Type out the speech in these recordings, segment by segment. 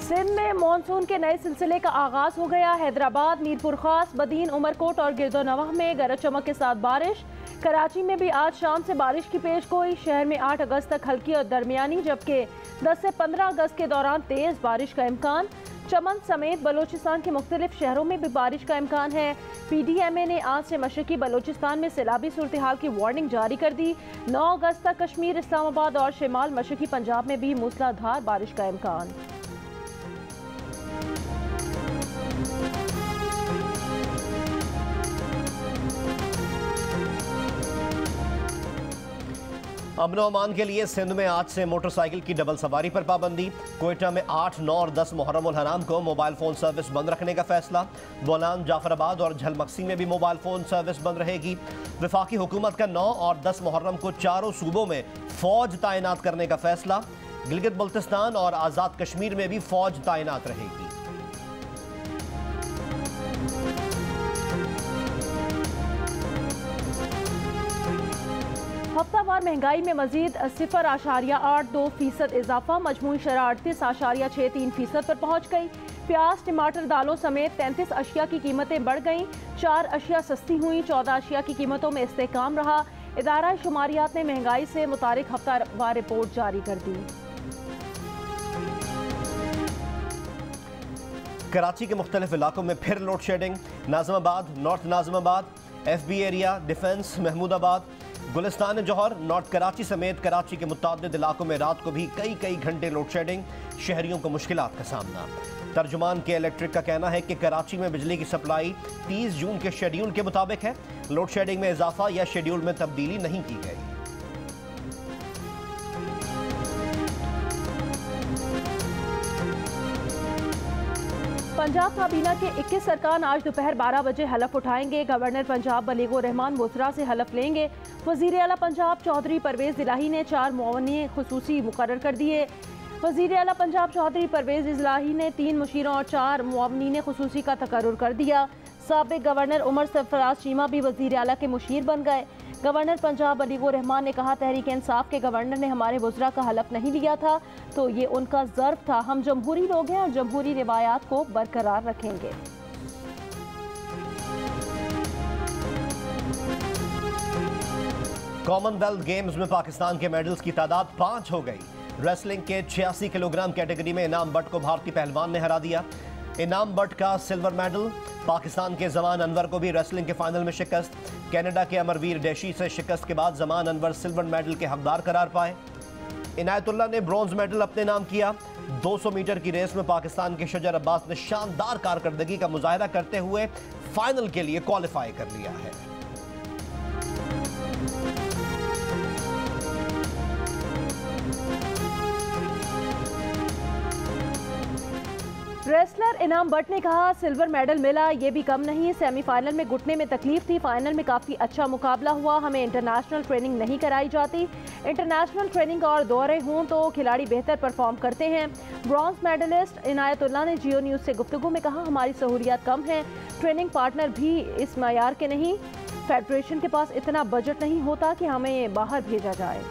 सिंध में मानसून के नए सिलसिले का आगाज हो गया। हैदराबाद, मीरपुर खास, बदीन, उमरकोट और गिरदोनवाह में गरज चमक के साथ बारिश। कराची में भी आज शाम से बारिश की पेशगोई। शहर में 8 अगस्त तक हल्की और दरमियानी, जबकि 10 से 15 अगस्त के दौरान तेज बारिश का इम्कान। चमन समेत बलोचिस्तान के मुख्तलिफ शहरों में भी बारिश का इम्कान है। PDMA ने आज से मशरकी बलोचिस्तान में सैलाबी सूरत हाल की वार्निंग जारी कर दी। 9 अगस्त तक कश्मीर, इस्लामाबाद और शिमाल मशरकी पंजाब में भी मूसलाधार बारिश का इम्कान। अमन अमान के लिए सिंध में आज से मोटरसाइकिल की डबल सवारी पर पाबंदी। कोयटा में 8, 9 और 10 मुहर्रम उल हराम को मोबाइल फ़ोन सर्विस बंद रखने का फैसला। बोलान, जाफराबाद और झलमक्सी में भी मोबाइल फ़ोन सर्विस बंद रहेगी। वफाकी हुकूमत का 9 और 10 मुहर्रम को चारों सूबों में फ़ौज तैनात करने का फैसला। गिलगित बल्तिस्तान और आज़ाद कश्मीर में भी फ़ौज तैनात रहेगी। हफ्तावार महंगाई में मजीद 0.82% इजाफा। मजमूई शरह 38.63% पर पहुँच गई। प्याज, टमाटर, दालों समेत 33 अशिया की कीमतें बढ़ गईं। 4 अशिया सस्ती हुई। 14 अशिया की कीमतों में इस्तेहकाम रहा। इदारा शुमारियात ने महंगाई से मुतारिक हफ्तावार रिपोर्ट जारी कर दी। कराची के मुख्तलिफ इलाकों में फिर load shedding. Nazimabad, north Nazimabad, FB area, defence, Mahmoodabad, Gulistan Jauhar, north Karachi समेत कराची के मुताद्दिद इलाकों में रात को भी कई घंटे लोड शेडिंग। शहरियों को मुश्किलात का सामना। तर्जुमान के इलेक्ट्रिक का कहना है कि कराची में बिजली की सप्लाई 30 जून के शेड्यूल के मुताबिक है। लोड शेडिंग में इजाफा या शेड्यूल में तब्दीली नहीं की गई। पंजाब काबीना के 21 अरकान आज दोपहर 12 बजे हलफ उठाएंगे। गवर्नर पंजाब बलीगुर रहमान वज़रा से हलफ लेंगे। वज़ीर आला पंजाब चौधरी परवेज़ इलाही ने 4 मुअव्विनीन खुसूसी मुकर्रर कर दिए। वज़ीर आला पंजाब चौधरी परवेज़ इलाही ने 3 मुशीरों और 4 मुअव्विनीन खुसूसी का तकर्रुर कर दिया। साबिक़ गवर्नर उमर सरफराज चीमा भी वज़ीर आला के मुशीर बन गए। गवर्नर पंजाब बलीगुर रहमान ने कहा, तहरीक इंसाफ के गवर्नर ने हमारे वज़रा का हलफ नहीं लिया था तो ये उनका ज़र्फ था। हम जमहूरी लोग हैं और जमहूरी रिवायात को बरकरार रखेंगे। कॉमनवेल्थ गेम्स में पाकिस्तान के मेडल्स की तादाद 5 हो गई। रेसलिंग के 86 किलोग्राम कैटेगरी में इनाम बट को भारतीय पहलवान ने हरा दिया। इनाम बट का सिल्वर मेडल। पाकिस्तान के जमान अनवर को भी रेसलिंग के फाइनल में शिकस्त। कनाडा के अमरवीर डेशी से शिकस्त के बाद जमान अनवर सिल्वर मेडल के हकदार करार पाए। इनायतुल्लाह ने ब्रॉन्ज मेडल अपने नाम किया। 200 मीटर की रेस में पाकिस्तान के शजर अब्बास ने शानदार कारकर्दगी का मुजाहिरा करते हुए फाइनल के लिए क्वालिफाई कर लिया है। रेसलर इनाम बट ने कहा, सिल्वर मेडल मिला ये भी कम नहीं। सेमीफाइनल में घुटने में तकलीफ थी। फाइनल में काफ़ी अच्छा मुकाबला हुआ। हमें इंटरनेशनल ट्रेनिंग नहीं कराई जाती। इंटरनेशनल ट्रेनिंग और दौरे हों तो खिलाड़ी बेहतर परफॉर्म करते हैं। ब्रॉन्ज मेडलिस्ट इनायतुल्लाह ने जियो न्यूज़ से गुफ्तगू में कहा, हमारी सहूलियात कम हैं। ट्रेनिंग पार्टनर भी इस मयार के नहीं। फेडरेशन के पास इतना बजट नहीं होता कि हमें बाहर भेजा जाए।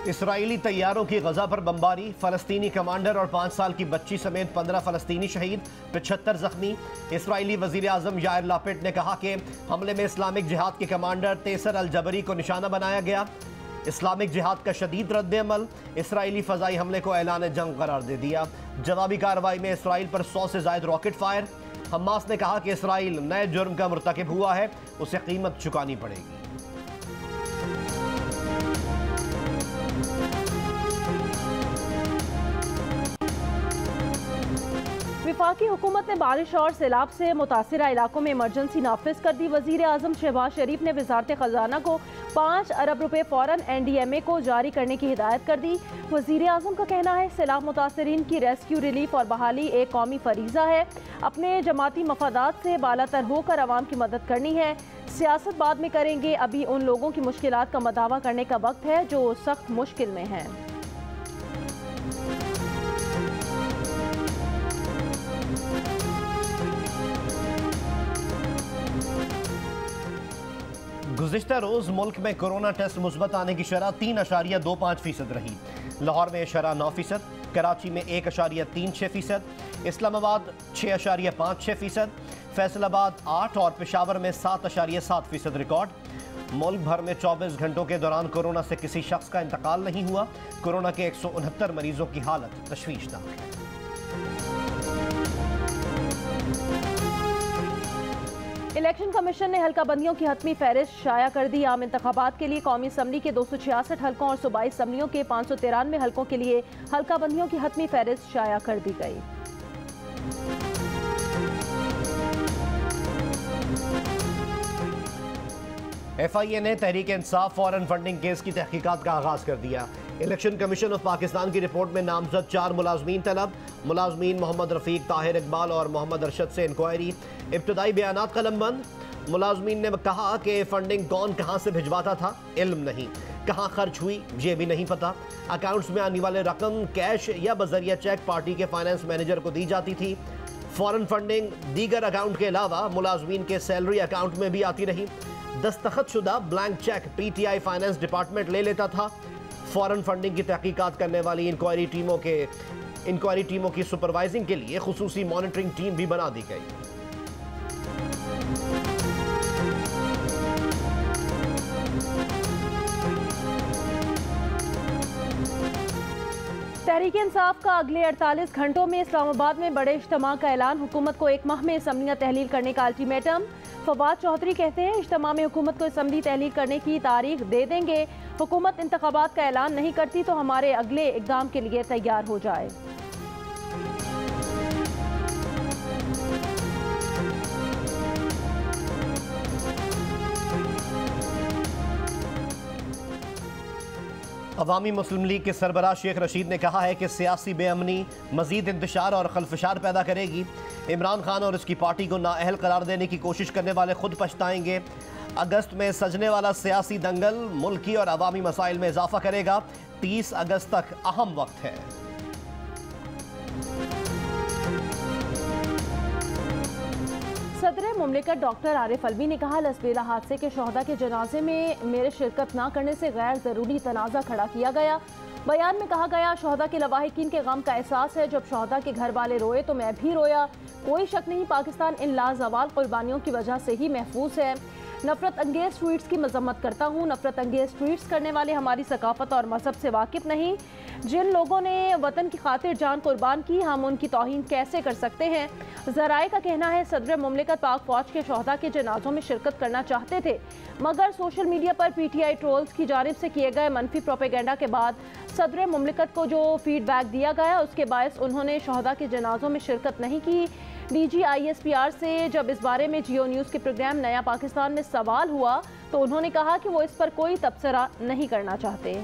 इसराइली तैयारों की गजा पर बमबारी। फलस्तीनी कमांडर और 5 साल की बच्ची समेत 15 फलस्तीनी शहीद, 75 जख्मी। इसराइली वजीर आजम यायर लापिड ने कहा कि हमले में इस्लामिक जिहाद के कमांडर तेसर अल जबरी को निशाना बनाया गया। इस्लामिक जिहाद का शदीद रद्द-ए-अमल। इसराइली फ़ज़ाई हमले को ऐलान जंग करार दे दिया। जवाबी कार्रवाई में इसराइल पर 100 से ज़ायद रॉकेट फायर। हमास ने कहा कि इसराइल नए जुर्म का मुर्तकिब हुआ है, उसे कीमत चुकानी पड़ेगी। वफाकी हुकूमत ने बारिश और सैलाब से मुतासिरा इलाकों में इमरजेंसी नाफिज कर दी। वज़ीर आज़म शहबाज शरीफ ने वज़ारत ख़जाना को 5 अरब रुपए फ़ौरन NDMA को जारी करने की हिदायत कर दी। वज़ीर आज़म का कहना है, सैलाब मुतासरीन की रेस्क्यू, रिलीफ और बहाली एक कौमी फरीज़ा है। अपने जमाती मफादात से बालातर होकर आवाम की मदद करनी है। सियासत बाद में करेंगे। अभी उन लोगों की मुश्किलात का मदावा करने का वक्त है जो सख्त मुश्किल में हैं। गुज़िश्ता रोज़ मुल्क में कोरोना टेस्ट मुस्बत आने की शरह 3.25% रही। लाहौर में शरह 9%, कराची में 1.36%, इस्लामाबाद 6.56%, फैसलाबाद 8 और पेशावर में 7.7% रिकॉर्ड। मुल्क भर में 24 घंटों के दौरान कोरोना से किसी शख्स का इंतकाल नहीं हुआ। कोरोना के 169 मरीजों की हालत तशवीशनाक है। इलेक्शन कमीशन ने हल्का बंदियों की हतमी फहरिस्त शाया कर दी। आम इंतखाबात के लिए कौमी असम्बली के 266 हल्कों और सूबाई असम्बलियों के 593 हल्कों के लिए हल्का बंदियों की हतमी फहरिस्त शाया कर दी गई। FIA ने Tehreek Insaf foreign funding case की तहकीकात का आगाज कर दिया। इलेक्शन कमीशन ऑफ पाकिस्तान की रिपोर्ट में नामजद 4 मुलाजमीन तलब। मुलाजमीन मोहम्मद रफीक, ताहिर इकबाल और मोहम्मद अरशद से इंक्वायरी। इब्तदाई बयानात कलमबंद। मुलाजमीन ने कहा कि फंडिंग कौन कहां से भिजवाता था इल्म नहीं, कहां खर्च हुई ये भी नहीं पता। अकाउंट्स में आने वाले रकम कैश या बजरिया चेक पार्टी के फाइनेंस मैनेजर को दी जाती थी। फॉरेन फंडिंग दीगर अकाउंट के अलावा मुलाजमीन के सैलरी अकाउंट में भी आती रही। दस्तखत शुदा blank cheque PTI finance department ले लेता था। फॉरेन फंडिंग की तहकीकात करने वाली इंक्वायरी टीमों की सुपरवाइजिंग के लिए खुसूसी मॉनिटरिंग टीम भी बना दी गई। तहरीक इंसाफ का अगले 48 घंटों में इस्लामाबाद में बड़े इज्तिमा का ऐलान। हुकूमत को 1 माह में असम्बलियाँ तहलील करने का अल्टीमेटम। फवाद चौधरी कहते हैं इज्तिमा में हुकूमत को असम्बली तहलील करने की तारीख दे देंगे। हुकूमत इंतखाबात का ऐलान नहीं करती तो हमारे अगले इक़दाम के लिए तैयार हो जाए। अवामी मुस्लिम लीग के सरबराह शेख रशीद ने कहा है कि सियासी बेअमनी मजीद इंतशार और खलफशार पैदा करेगी। इमरान खान और उसकी पार्टी को नाअहल करार देने की कोशिश करने वाले खुद पछताएंगे। अगस्त में सजने वाला सियासी दंगल मुल्की और अवामी मसाइल में इजाफा करेगा। 30 अगस्त तक अहम वक्त है। सदर मुमलिकत डॉक्टर आरिफ अलवी ने कहा लसबेला हादसे के शोहदा के जनाजे में मेरे शिरकत न करने से गैर ज़रूरी तनाज़ा खड़ा किया गया। बयान में कहा गया शोहदा के लवाहिकीन के गम का एहसास है। जब शोहदा के घर वाले रोए तो मैं भी रोया। कोई शक नहीं पाकिस्तान इन लाजवाल कुर्बानियों की वजह से ही महफूज है। नफरत अंगेज ट्वीट्स की मजम्मत करता हूँ। नफरत अंगेज ट्वीट्स करने वाले हमारी सकाफत और मजहब से वाकिफ नहीं। जिन लोगों ने वतन की खातिर जान कुर्बान की हम उनकी तौहीन कैसे कर सकते हैं। ज़राए का कहना है सदर मुमलिकत पाक फौज के शोहदा के जनाजों में शिरकत करना चाहते थे मगर सोशल मीडिया पर PTI ट्रोल्स की जानिब से किए गए मनफी प्रोपेगेंडा के बाद सदर मुमलिकत को जो फीडबैक दिया गया उसके बायस उन्होंने शोहदा के जनाजों में शिरकत नहीं की। DG ISPR से जब इस बारे में जियो न्यूज़ के प्रोग्राम नया पाकिस्तान में सवाल हुआ तो उन्होंने कहा कि वो इस पर कोई तबसरा नहीं करना चाहते।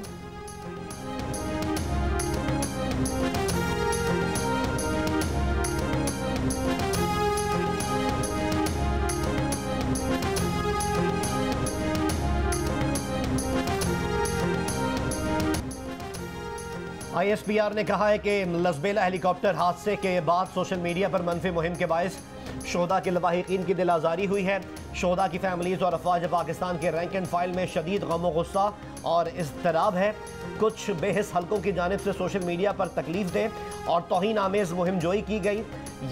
ISPR ने कहा है कि लसबेला हेलीकॉप्टर हादसे के बाद सोशल मीडिया पर मनफी मुहिम के बायस शोहदा के लवाहिकीन की दिल आज़ारी हुई है। शोहदा की फैमिलीज़ और अफवाज पाकिस्तान के रैंक एंड फाइल में शदीद गम गुस्सा और इज़्तिराब है। कुछ बेहिस हल्कों की जानिब से सोशल मीडिया पर तकलीफ दे और तौहीन आमेज़ मुहिम जोई की गई।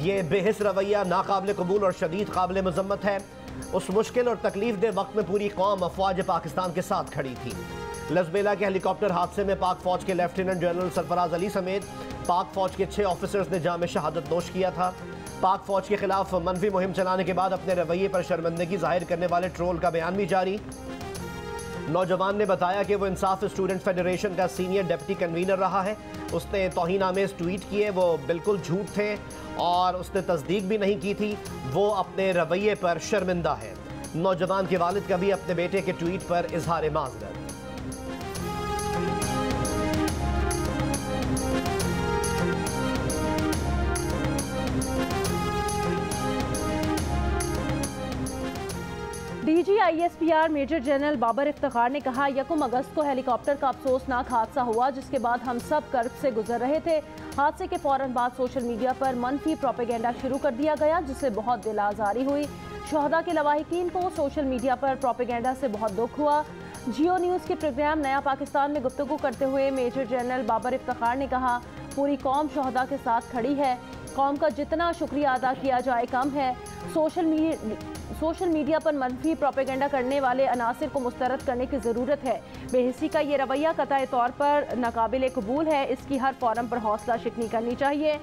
ये बेहिस रवैया नाकाबिल कबूल और शदीद काबिल मज़म्मत है। उस मुश्किल और तकलीफ दे वक्त में पूरी कौम अफवाज पाकिस्तान के साथ खड़ी थी। लसबेला के हेलीकॉप्टर हादसे में पाक फौज के लेफ्टिनेंट जनरल सरफराज अली समेत पाक फौज के 6 ऑफिसर्स ने जाम शहादत नोश किया था। पाक फौज के खिलाफ मनफी मुहिम चलाने के बाद अपने रवैये पर शर्मिंदगी जाहिर करने वाले ट्रोल का बयान भी जारी। नौजवान ने बताया कि वो इंसाफ स्टूडेंट फेडरेशन का सीनियर डिप्टी कन्वीनर रहा है। उसने तौहीन आमेज़ ट्वीट किए, वो बिल्कुल झूठ थे और उसने तस्दीक भी नहीं की थी। वो अपने रवैये पर शर्मिंदा है। नौजवान के वालिद का भी अपने बेटे के ट्वीट पर इजहार माज़रत। DG ISPR major general Babar Iftikhar ने कहा 1 अगस्त को हेलीकॉप्टर का अफसोसनाक हादसा हुआ जिसके बाद हम सब कर्ब से गुजर रहे थे। हादसे के फौरन बाद सोशल मीडिया पर मनफी प्रोपेगेंडा शुरू कर दिया गया, जिससे बहुत दिल आज़ारी हुई। शहदा के लवाहिकीन को सोशल मीडिया पर प्रोपेगेंडा से बहुत दुख हुआ। जियो न्यूज़ के प्रोग्राम नया पाकिस्तान में गुफ्तगू करते हुए मेजर जनरल बाबर इफ्तिखार ने कहा, पूरी कौम शहदा के साथ खड़ी है। कौम का जितना शुक्रिया अदा किया जाए कम है। सोशल मीडिया पर मनफी प्रोपेगेंडा करने वाले अनासिर को मुस्तरद करने की ज़रूरत है। बेहिसी का ये रवैया कतई तौर पर नाकाबिल कबूल है। इसकी हर फोरम पर हौसला शिकनी करनी चाहिए।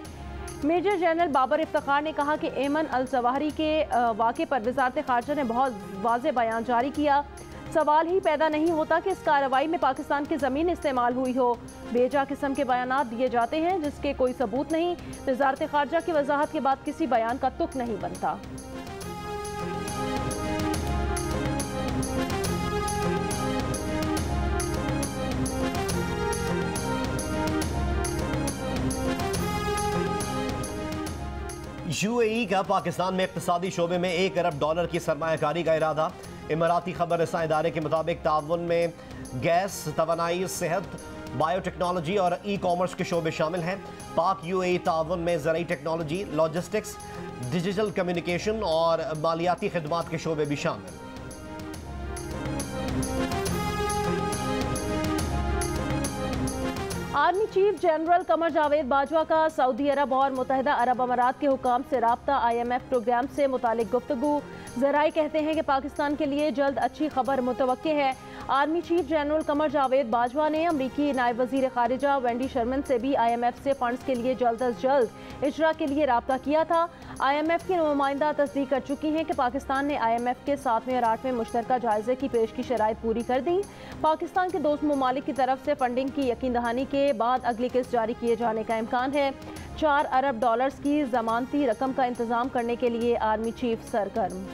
मेजर जनरल बाबर इफ्तिखार ने कहा कि एमन अल जवाहरी के वाक़े पर वज़ारत ख़ारजा ने बहुत वाज़ेह बयान जारी किया। सवाल ही पैदा नहीं होता कि इस कार्रवाई में पाकिस्तान की ज़मीन इस्तेमाल हुई हो। बेजा किस्म के बयानात दिए जाते हैं जिसके कोई सबूत नहीं। वज़ारत ख़ारजा की वजाहत के बाद किसी बयान का तुक नहीं बनता। यूएई का पाकिस्तान में इक़्तिसादी शोबे में $1 अरब की सरमायाकारी का इरादा। इमाराती खबर रसां इदारे के मुताबिक ताउन में गैस, तवानाई, सेहत, बायोटेक्नोलॉजी और ई कॉमर्स के शोबे शामिल हैं। पाक यूएई ताउन में ज़राई टेक्नोलॉजी, लॉजिस्टिक्स, डिजिटल कम्युनिकेशन और मालियाती खिदमात के शोबे भी शामिल। Army chief general Qamar Javed Bajwa का सऊदी अरब और मुत्तहिदा अरब अमारात के हुकाम से राब्ता। IMF प्रोग्राम से मुतालिक गुफ्तगू। ज़राए कहते हैं कि पाकिस्तान के लिए जल्द अच्छी खबर मुतवक्के है। Army chief general Qamar Javed Bajwa ने अमरीकी नायब वज़ीर ख़ारिजा वेंडी शर्मन से भी IMF से फ़ंड्स के लिए जल्द अज जल्द इजरा के लिए राब्ता किया था। IMF की नुमाइंदा तस्दीक कर चुकी हैं कि पाकिस्तान ने IMF के 7वें और 8वें मुश्तरका जायजे की पेश की शराइत पूरी कर दी। पाकिस्तान के दोस्त ममालिक की तरफ से फंडिंग की यकीन दहानी के बाद अगली किस्त जारी किए जाने का इम्कान है। $4 अरब की ज़मानती रकम का इंतजाम करने के लिए आर्मी चीफ सरगर्म।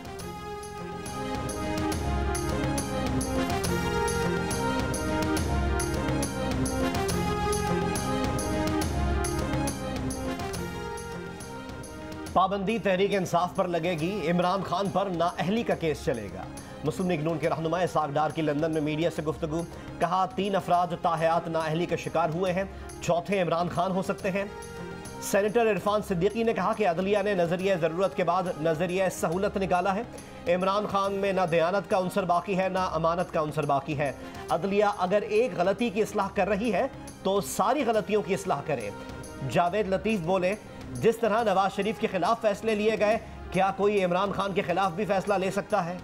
पाबंदी तहरीक इंसाफ पर लगेगी, इमरान खान पर नाअहली का केस चलेगा। मुस्लिम लीग नून के रहनुमा इसाक डार की लंदन में मीडिया से गुफ्तगू। कहा 3 अफराद ताहयात नाअहली का शिकार हुए हैं, चौथे इमरान खान हो सकते हैं। सेनेटर इरफान सिद्दीकी ने कहा कि अदलिया ने नजरिया ज़रूरत के बाद नजरिया सहूलत निकाला है। इमरान खान में ना दयानत का अंसर बाकी है, ना अमानत का अंसर बाकी है। अदलिया अगर एक गलती की इस्लाह कर रही है तो सारी गलतियों की इस्लाह करे। जावेद लतीफ़ बोले, जिस तरह नवाज शरीफ के खिलाफ फैसले लिए गए, क्या कोई इमरान खान के खिलाफ भी फैसला ले सकता है?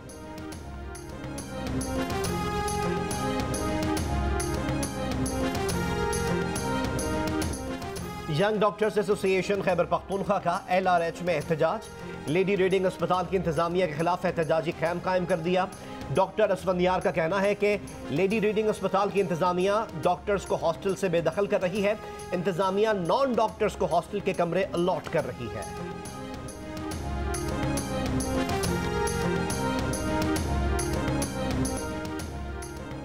Young doctors association Khyber Pakhtunkhwa का LRH में एहतजाज। लेडी रीडिंग अस्पताल की इंतजामिया के खिलाफ एहतजाजी खैम कायम कर दिया। डॉक्टर असफंदियार का कहना है कि लेडी रीडिंग अस्पताल की इंतजामिया डॉक्टर्स को हॉस्टल से बेदखल कर रही है। इंतजामिया नॉन डॉक्टर्स को हॉस्टल के कमरे अलॉट कर रही है।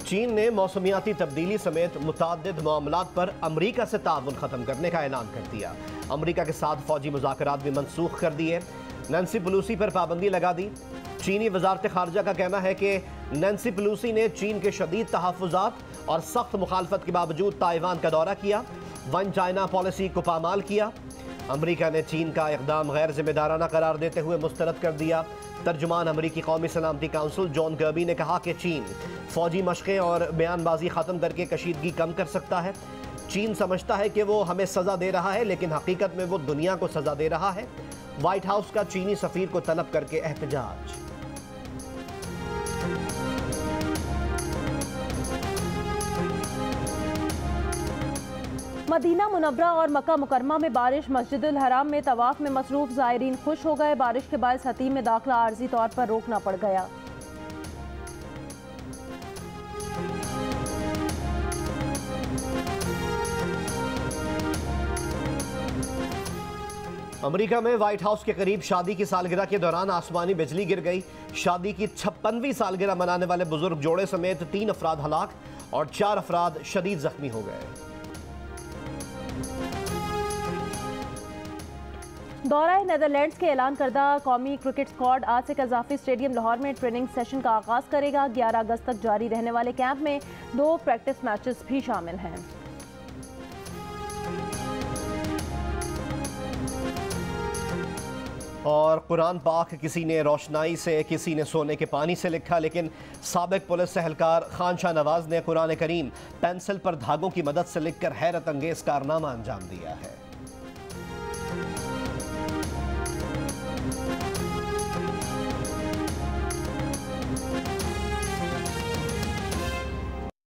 चीन ने मौसमियाती तब्दीली समेत मुताद्दिद मामलात पर अमरीका से ताउन ख़त्म करने का ऐलान कर दिया। अमरीका के साथ फौजी मुज़ाकरात भी मनसूख कर दिए। नैन्सी पेलोसी पर पाबंदी लगा दी। चीनी वजारत खारजा का कहना है कि नैन्सी पेलोसी ने चीन के शदीद तहफ़्फ़ुज़ात और सख्त मुखालफत के बावजूद ताइवान का दौरा किया, वन चाइना पॉलिसी को पामाल किया। अमरीका ने चीन का इक़दाम गैर जिम्मेदाराना करार देते हुए मुस्तरद कर दिया। तर्जुमान अमरीकी कौमी सलामती काउंसिल जॉन गर्बी ने कहा कि चीन फ़ौजी मशक़ें और बयानबाजी ख़त्म करके कशीदगी कम कर सकता है। चीन समझता है कि वो हमें सज़ा दे रहा है, लेकिन हकीकत में वो दुनिया को सज़ा दे रहा है। व्हाइट हाउस का चीनी सफ़ीर को तलब करके एहतजाज। मदीना मुनव्वरा और मक्का मुकरमा में बारिश। मस्जिदुल हराम में तवाफ में मसरूफ ज़ायरीन खुश हो गए। बारिश के बायस हतीम में दाखिला आर्जी तौर पर रोकना पड़ गया। अमेरिका में व्हाइट हाउस के करीब शादी की सालगिरह के दौरान आसमानी बिजली गिर गई। शादी की 56वीं सालगिरह मनाने वाले बुजुर्ग जोड़े समेत 3 अफराद हलाक और 4 अफराद शदीद जख्मी हो गए। दौरा नेदरलैंड्स के ऐलान करदा कौमी क्रिकेट स्क्वाड आज से कज़ाफ़ी स्टेडियम लाहौर में ट्रेनिंग सेशन का आगाज़ करेगा। 11 अगस्त तक जारी रहने वाले कैंप में 2 प्रैक्टिस मैचेस भी शामिल हैं। और कुरान पाक किसी ने रोशनाई से, किसी ने सोने के पानी से लिखा, लेकिन साबिक पुलिस एहलकार खान शाह नवाज ने कुरान करीम पेंसिल पर धागों की मदद से लिखकर हैरत अंगेज कारनामा अंजाम दिया है।